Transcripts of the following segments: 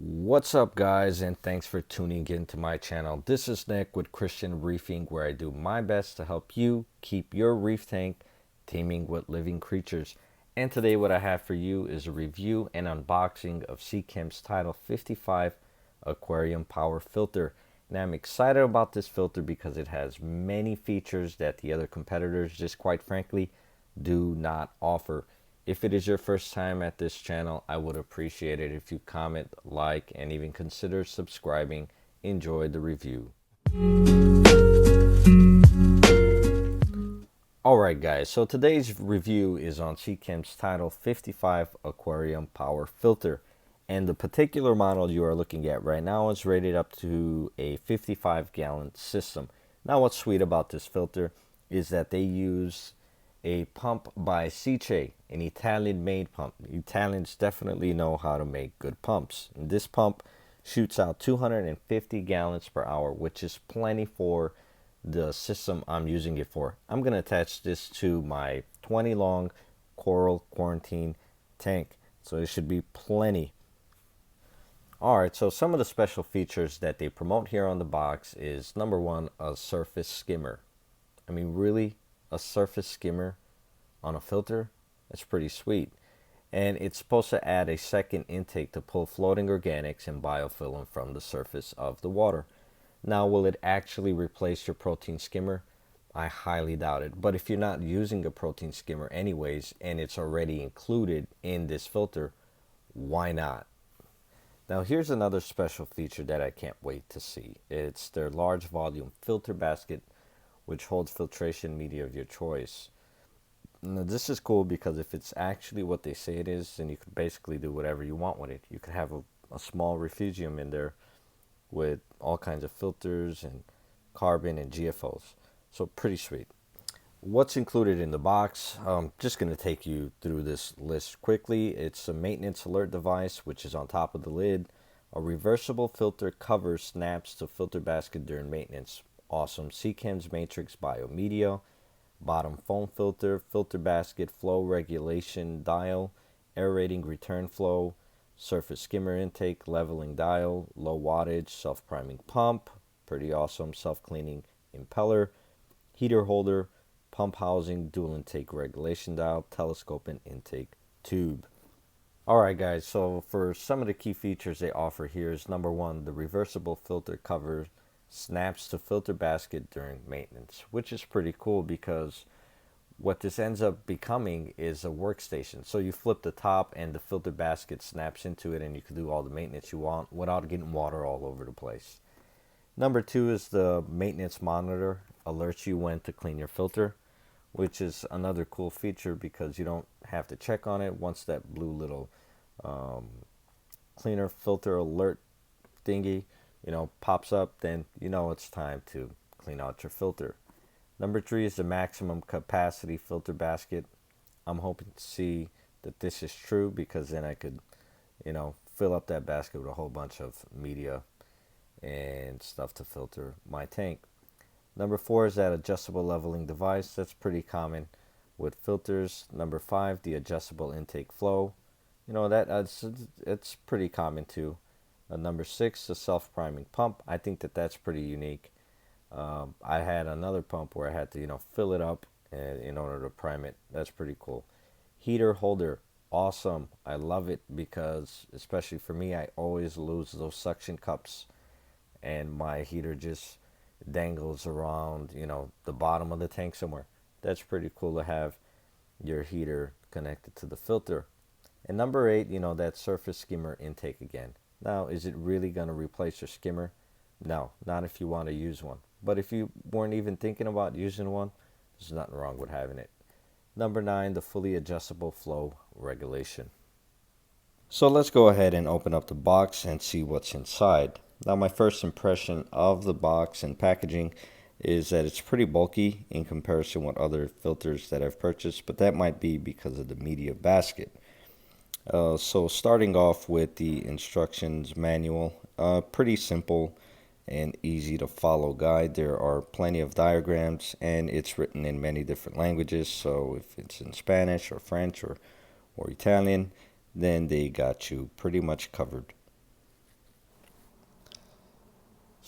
What's up, guys, and thanks for tuning in to my channel. This is Nick with Christian Reefing, where I do my best to help you keep your reef tank teeming with living creatures. And today what I have for you is a review and unboxing of Seachem's Tidal 55 aquarium power filter. And I'm excited about this filter because it has many features that the other competitors, just quite frankly, do not offer. If it is your first time at this channel, I would appreciate it if you comment, like, and even consider subscribing. Enjoy the review. Alright guys, so today's review is on Seachem's Tidal 55 aquarium power filter. And the particular model you are looking at right now is rated up to a 55-gallon system. Now what's sweet about this filter is that they use a pump by Seachem, an Italian-made pump. Italians definitely know how to make good pumps. And this pump shoots out 250 gallons per hour, which is plenty for the system I'm using it for. I'm going to attach this to my 20 long coral quarantine tank, so it should be plenty. Alright, so some of the special features that they promote here on the box is number one, a surface skimmer. I mean, really? A surface skimmer on a filter? That's pretty sweet. And it's supposed to add a second intake to pull floating organics and biofilm from the surface of the water. Now, will it actually replace your protein skimmer? I highly doubt it. But if you're not using a protein skimmer anyways, and it's already included in this filter, why not? Now, here's another special feature that I can't wait to see. It's their large volume filter basket, which holds filtration media of your choice. Now, this is cool because if it's actually what they say it is, then you could basically do whatever you want with it. You could have a small Refugium in there with all kinds of filters and carbon and GFOs. So pretty sweet. What's included in the box? Just going to take you through this list quickly. It's a maintenance alert device, which is on top of the lid. A reversible filter cover snaps to filter basket during maintenance. Awesome. Seachem's Matrix Biomedia, bottom foam filter, filter basket flow regulation dial, aerating return flow, surface skimmer intake, leveling dial, low wattage, self-priming pump, pretty awesome, self-cleaning impeller, heater holder, pump housing, dual intake regulation dial, telescope and intake tube. Alright guys, so for some of the key features they offer here is number one, the reversible filter cover snaps to filter basket during maintenance, which is pretty cool because what this ends up becoming is a workstation. So you flip the top and the filter basket snaps into it, and you can do all the maintenance you want without getting water all over the place. Number two is the maintenance monitor alerts you when to clean your filter, which is another cool feature because you don't have to check on it. Once that blue little cleaner filter alert thingy pops up, then it's time to clean out your filter. Number three is the maximum capacity filter basket. I'm hoping to see that this is true because then I could, fill up that basket with a whole bunch of media and stuff to filter my tank. Number four is that adjustable leveling device. That's pretty common with filters. Number five, the adjustable intake flow. It's pretty common too. Number six, the self-priming pump. I think that's pretty unique. I had another pump where I had to, fill it up in order to prime it. That's pretty cool. Heater holder, awesome. I love it because, especially for me, I always lose those suction cups, and my heater just dangles around, the bottom of the tank somewhere. That's pretty cool to have your heater connected to the filter. And number eight, that surface skimmer intake again. Now, is it really going to replace your skimmer? No, not if you want to use one. But if you weren't even thinking about using one, there's nothing wrong with having it. Number nine, the fully adjustable flow regulation. So let's go ahead and open up the box and see what's inside. Now, my first impression of the box and packaging is that it's pretty bulky in comparison with other filters that I've purchased, but that might be because of the media basket. So starting off with the instructions manual, pretty simple and easy to follow guide. There are plenty of diagrams, and it's written in many different languages. So if it's in Spanish or French or Italian, then they got you pretty much covered.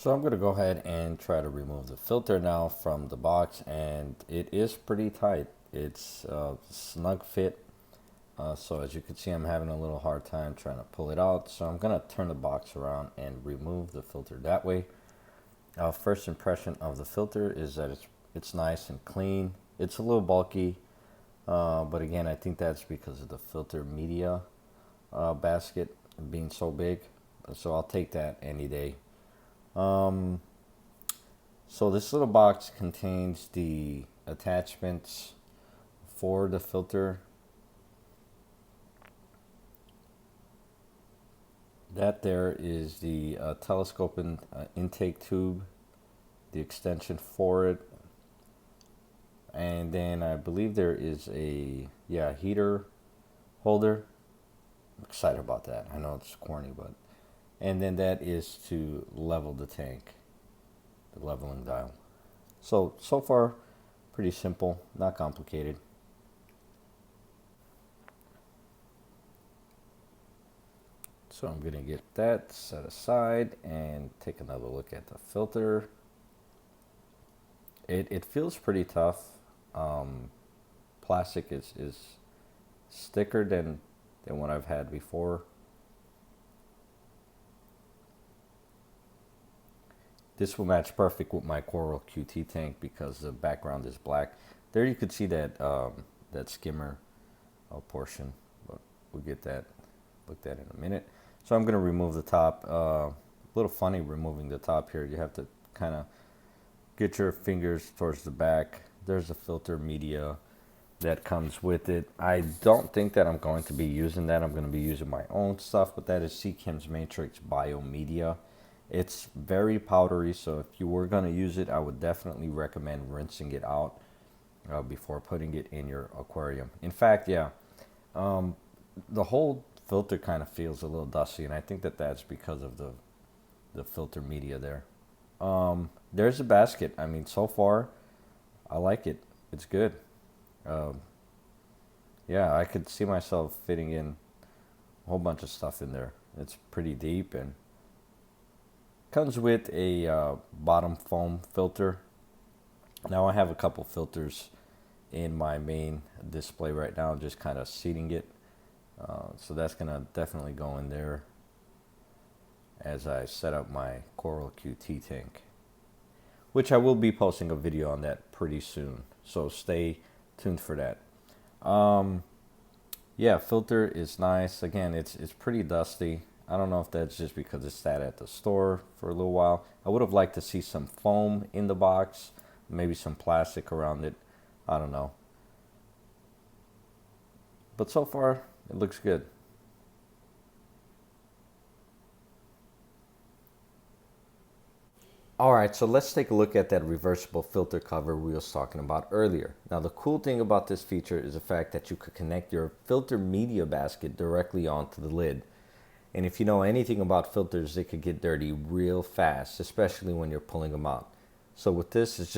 So I'm going to go ahead and try to remove the filter now from the box, and it is pretty tight. It's a snug fit. So as you can see, I'm having a little hard time trying to pull it out. So I'm going to turn the box around and remove the filter that way. First impression of the filter is that it's nice and clean. It's a little bulky, but again, I think that's because of the filter media basket being so big. So I'll take that any day. So this little box contains the attachments for the filter. That there is the telescoping intake tube, the extension for it, and then I believe there is a heater holder. I'm excited about that. I know it's corny, but and then that is to level the tank, the leveling dial. So far pretty simple, not complicated. So I'm going to get that set aside and take another look at the filter. It feels pretty tough. Plastic is thicker than what I've had before. This will match perfect with my Coral QT tank because the background is black. There you could see that that skimmer portion, but we'll get that, look at that in a minute. So I'm going to remove the top. A little funny removing the top here. You have to kind of get your fingers towards the back. There's a filter media that comes with it. I don't think that I'm going to be using that. I'm going to be using my own stuff, but that is Seachem's Matrix Bio Media. It's very powdery, so if you were going to use it, I would definitely recommend rinsing it out before putting it in your aquarium. In fact, the whole filter kind of feels a little dusty, and I think that that's because of the filter media there. There's a basket. I mean, so far, I like it. It's good. Yeah, I could see myself fitting in a whole bunch of stuff in there. It's pretty deep and comes with a bottom foam filter. Now I have a couple filters in my main display right now, just kind of seating it. So that's gonna definitely go in there as I set up my Coral QT tank, which I will be posting a video on that pretty soon. So stay tuned for that. Yeah, filter is nice. Again, it's pretty dusty. I don't know if that's just because it sat at the store for a little while. I would have liked to see some foam in the box, maybe some plastic around it. I don't know. But so far, it looks good. Alright, so let's take a look at that reversible filter cover we was talking about earlier. Now the cool thing about this feature is the fact that you could connect your filter media basket directly onto the lid. And if you know anything about filters, they could get dirty real fast, especially when you're pulling them out. So with this, it's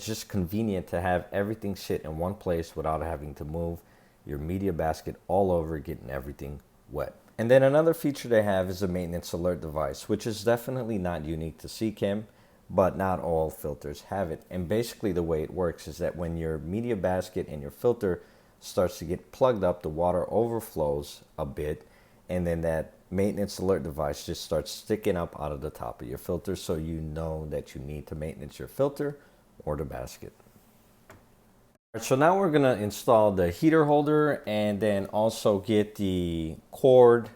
just convenient to have everything sit in one place without having to move your media basket all over, getting everything wet. And then another feature they have is a maintenance alert device, which is definitely not unique to Seachem, but not all filters have it. And basically the way it works is that when your media basket and your filter starts to get plugged up, the water overflows a bit, and then that maintenance alert device just starts sticking up out of the top of your filter, so you know that you need to maintenance your filter or the basket. So now we're going to install the heater holder and then also get the cord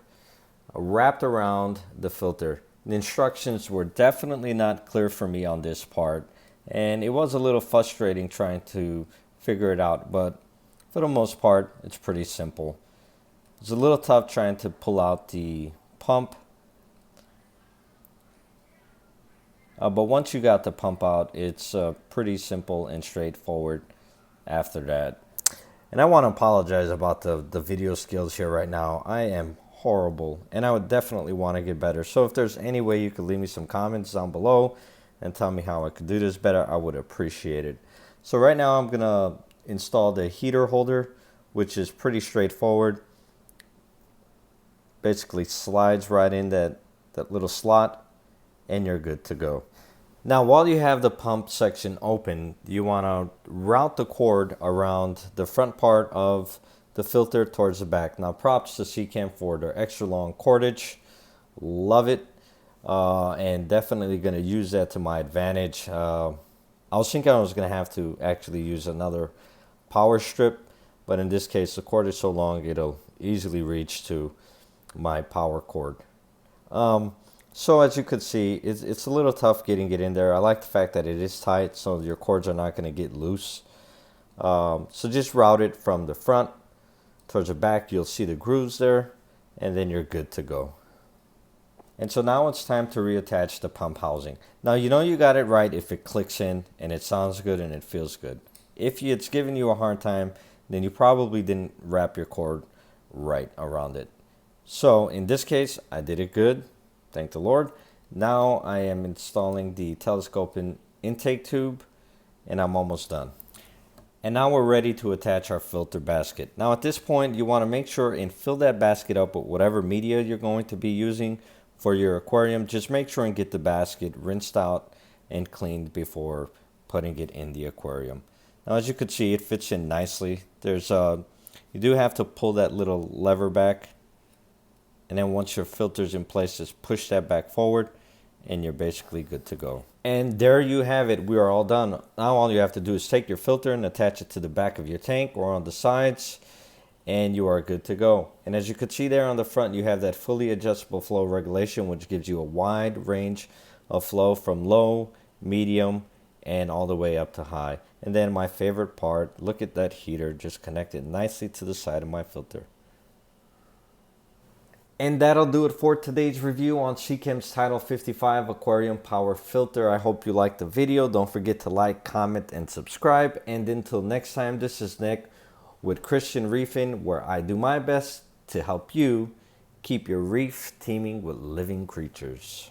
wrapped around the filter. The instructions were definitely not clear for me on this part, and it was a little frustrating trying to figure it out, but for the most part, it's pretty simple. It's a little tough trying to pull out the pump, but once you got the pump out, it's pretty simple and straightforward after that. And I want to apologize about the video skills here right now. I am horrible, and I would definitely want to get better. So if there's any way you could leave me some comments down below and tell me how I could do this better, I would appreciate it. So right now I'm gonna install the heater holder, which is pretty straightforward. Basically slides right in that little slot, and you're good to go. Now, while you have the pump section open, you want to route the cord around the front part of the filter towards the back. Now, props to Seachem for their extra long cordage. Love it. And definitely going to use that to my advantage. I was thinking I was going to have to actually use another power strip, but in this case, the cord is so long, it'll easily reach to my power cord. So as you could see, it's a little tough getting it in there. I like the fact that it is tight, so your cords are not going to get loose. So just route it from the front towards the back. You'll see the grooves there, and then you're good to go. And so now it's time to reattach the pump housing. Now you know you got it right if it clicks in and it sounds good and it feels good. If it's giving you a hard time, then you probably didn't wrap your cord right around it. So in this case, I did it good. Thank the Lord. Now I am installing the telescoping intake tube, and I'm almost done. And now we're ready to attach our filter basket. Now at this point, you want to make sure and fill that basket up with whatever media you're going to be using for your aquarium. Just make sure and get the basket rinsed out and cleaned before putting it in the aquarium. Now as you can see, it fits in nicely. You do have to pull that little lever back, and then once your filter's in place, just push that back forward and you're basically good to go. And there you have it. We are all done. Now all you have to do is take your filter and attach it to the back of your tank or on the sides, and you are good to go. And as you can see there on the front, you have that fully adjustable flow regulation, which gives you a wide range of flow from low, medium, and all the way up to high. And then my favorite part, look at that heater just connected nicely to the side of my filter. And that'll do it for today's review on Seachem's Tidal 55 Aquarium Power Filter. I hope you liked the video. Don't forget to like, comment, and subscribe. And until next time, this is Nick with Christian Reefing, where I do my best to help you keep your reef teeming with living creatures.